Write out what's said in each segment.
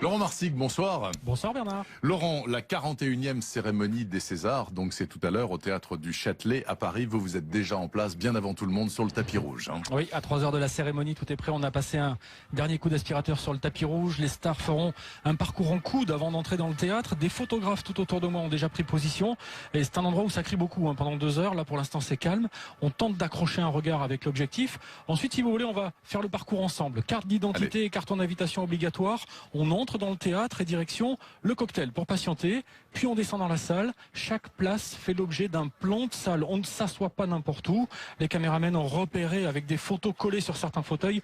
Laurent Marsic, bonsoir. Bonsoir Bernard. Laurent, la 41e cérémonie des Césars, donc c'est tout à l'heure au Théâtre du Châtelet à Paris. Vous êtes déjà en place bien avant tout le monde sur le tapis rouge. Oui, à 3 heures de la cérémonie, tout est prêt. On a passé un dernier coup d'aspirateur sur le tapis rouge. Les stars feront un parcours en coude avant d'entrer dans le théâtre. Des photographes tout autour de moi ont déjà pris position. Et c'est un endroit où ça crie beaucoup pendant 2 heures. Là, pour l'instant, c'est calme. On tente d'accrocher un regard avec l'objectif. Ensuite, si vous voulez, on va faire le parcours ensemble. Carte d'identité et carton d'invitation obligatoire. On entre dans le théâtre et direction le cocktail pour patienter. Puis on descend dans la salle. Chaque place fait l'objet d'un plan de salle. On ne s'assoit pas n'importe où. Les caméramens ont repéré avec des photos collées sur certains fauteuils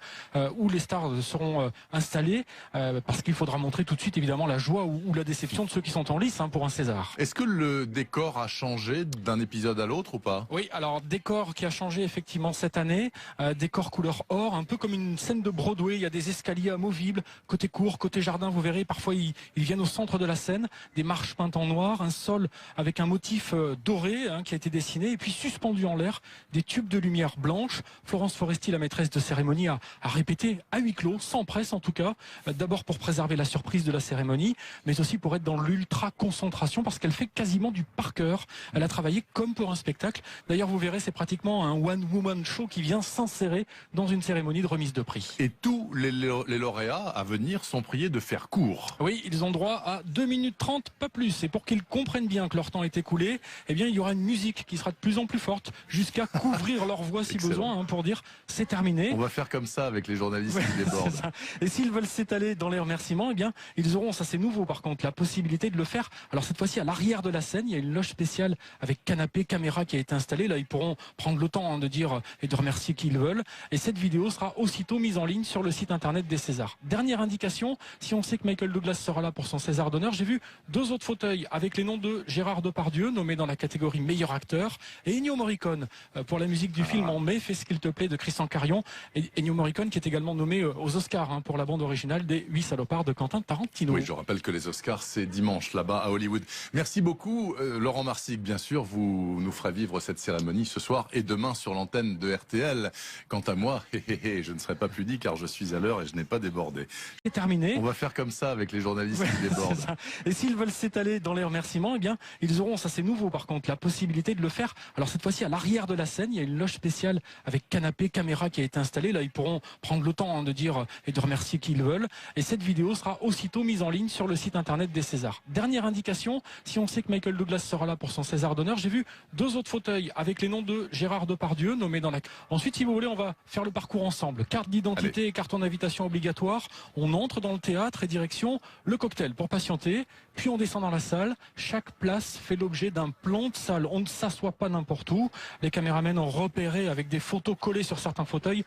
où les stars seront installées parce qu'il faudra montrer tout de suite évidemment la joie ou la déception de ceux qui sont en lice pour un César. Est-ce que le décor a changé d'un épisode à l'autre ou pas? Oui, alors décor qui a changé effectivement cette année, décor couleur or, un peu comme une scène de Broadway. Il y a des escaliers amovibles, côté cour, côté jardin, vous verrez, parfois ils viennent au centre de la scène, des marches peintes en noir, un sol avec un motif doré qui a été dessiné, et puis suspendu en l'air, des tubes de lumière blanche. Florence Foresti, la maîtresse de cérémonie, a répété à huis clos, sans presse en tout cas, d'abord pour préserver la surprise de la cérémonie, mais aussi pour être dans l'ultra concentration, parce qu'elle fait quasiment du par cœur. Elle a travaillé comme pour un spectacle. D'ailleurs, vous verrez, c'est pratiquement un one-woman show qui vient s'insérer dans une cérémonie de remise de prix. Et tous les lauréats à venir sont priés de faire court. Oui, ils ont droit à 2 minutes 30, pas plus. Et pour qu'ils comprennent bien que leur temps est écoulé, eh bien, il y aura une musique qui sera de plus en plus forte, jusqu'à couvrir leur voix si besoin, pour dire c'est terminé. On va faire comme ça avec les journalistes qui débordent. Et s'ils veulent s'étaler dans les remerciements, eh bien, ils auront, ça c'est nouveau par contre, la possibilité de le faire. Alors cette fois-ci à l'arrière de la scène, il y a une loge spéciale avec canapé, caméra qui a été installée. Là, ils pourront prendre le temps de dire et de remercier qui ils veulent. Et cette vidéo sera aussitôt mise en ligne sur le site internet des Césars. Dernière indication, si on sait que Michael Douglas sera là pour son César d'honneur, j'ai vu 2 autres fauteuils avec les noms de Gérard Depardieu, nommé dans la catégorie meilleur acteur, et Ennio Morricone pour la musique du film En mai, Fais ce qu'il te plaît de Christian Carion. Et Ennio Morricone qui est également nommé aux Oscars pour la bande originale des 8 salopards de Quentin Tarantino. Oui, je rappelle que les Oscars, c'est dimanche là-bas à Hollywood. Merci beaucoup, Laurent Marsic. Bien sûr, vous nous ferez vivre cette cérémonie ce soir et demain sur l'antenne de RTL. Quant à moi, je ne serai pas pudique car je suis à l'heure et je n'ai pas débordé. C'est terminé. On va faire comme ça avec les journalistes qui débordent. Et s'ils veulent s'étaler dans les remerciements, eh bien, ils auront, ça c'est nouveau par contre, la possibilité de le faire. Alors cette fois-ci à l'arrière de la scène, il y a une loge spéciale avec canapé, caméra qui a été installée. Là, ils pourront prendre le temps de dire et de remercier qui ils veulent. Et cette vidéo sera aussitôt mise en ligne sur le site internet des Césars. Dernière indication, si on sait que Michael Douglas sera là pour son César d'honneur, j'ai vu 2 autres fauteuils avec les noms de Gérard Depardieu, nommé dans la... Ensuite, si vous voulez, on va faire le parcours ensemble. Carte d'identité et carton d'invitation obligatoire. On entre dans le théâtre et direction le cocktail pour patienter. Puis on descend dans la salle. Chaque place fait l'objet d'un plan de salle. On ne s'assoit pas n'importe où. Les caméramens ont repéré avec des photos collées sur certains fauteuils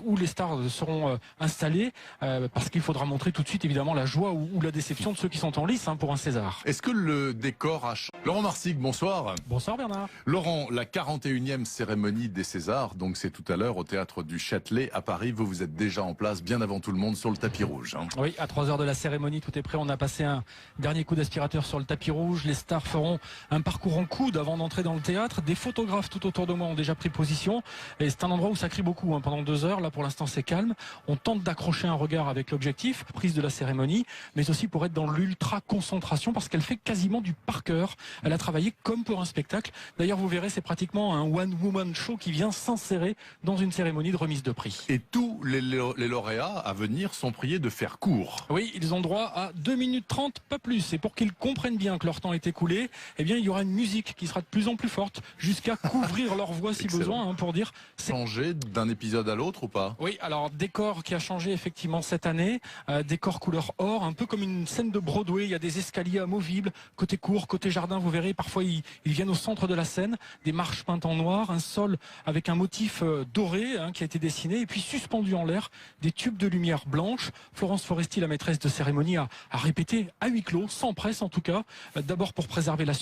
où les stars seront installées parce qu'il faudra montrer tout de suite évidemment la joie ou la déception de ceux qui sont en lice pour un César. Est-ce que le décor a changé? Laurent Marsic, bonsoir. Bonsoir Bernard. Laurent, la 41e cérémonie des Césars, donc c'est tout à l'heure au Théâtre du Châtelet à Paris. Vous êtes déjà en place bien avant tout le monde sur le tapis rouge. Oui, à 3 heures de la cérémonie, tout est prêt. On a passé un dernier coup d'aspirateur sur le tapis rouge. Les stars feront un parcours en coude avant d'entrer dans le théâtre. Des photographes tout autour de moi ont déjà pris position. Et c'est un endroit où ça crie beaucoup pendant 2 heures. Là, pour l'instant, c'est calme. On tente d'accrocher un regard avec l'objectif, prise de la cérémonie, mais aussi pour être dans l'ultra concentration, parce qu'elle fait quasiment du par cœur. Elle a travaillé comme pour un spectacle. D'ailleurs, vous verrez, c'est pratiquement un one-woman show qui vient s'insérer dans une cérémonie de remise de prix. Et tous les lauréats à venir sont priés de faire court. Oui, ils ont droit à 2 minutes 30, pas plus. Et pour qu'ils comprennent bien que leur temps est écoulé, eh bien, il y aura une musique qui sera de plus en plus forte, jusqu'à couvrir leur voix si besoin, pour dire c'est changé d'un épisode à l'autre ou pas? Oui, alors décor qui a changé effectivement cette année, décor couleur or, un peu comme une scène de Broadway. Il y a des escaliers amovibles, côté cour, côté jardin, vous verrez, parfois ils viennent au centre de la scène, des marches peintes en noir, un sol avec un motif doré qui a été dessiné, et puis suspendu en l'air, des tubes de lumière blanche. Florence Foresti, la maîtresse de cérémonie, a répété à huis clos, sans presse en tout cas, d'abord pour préserver la surprise.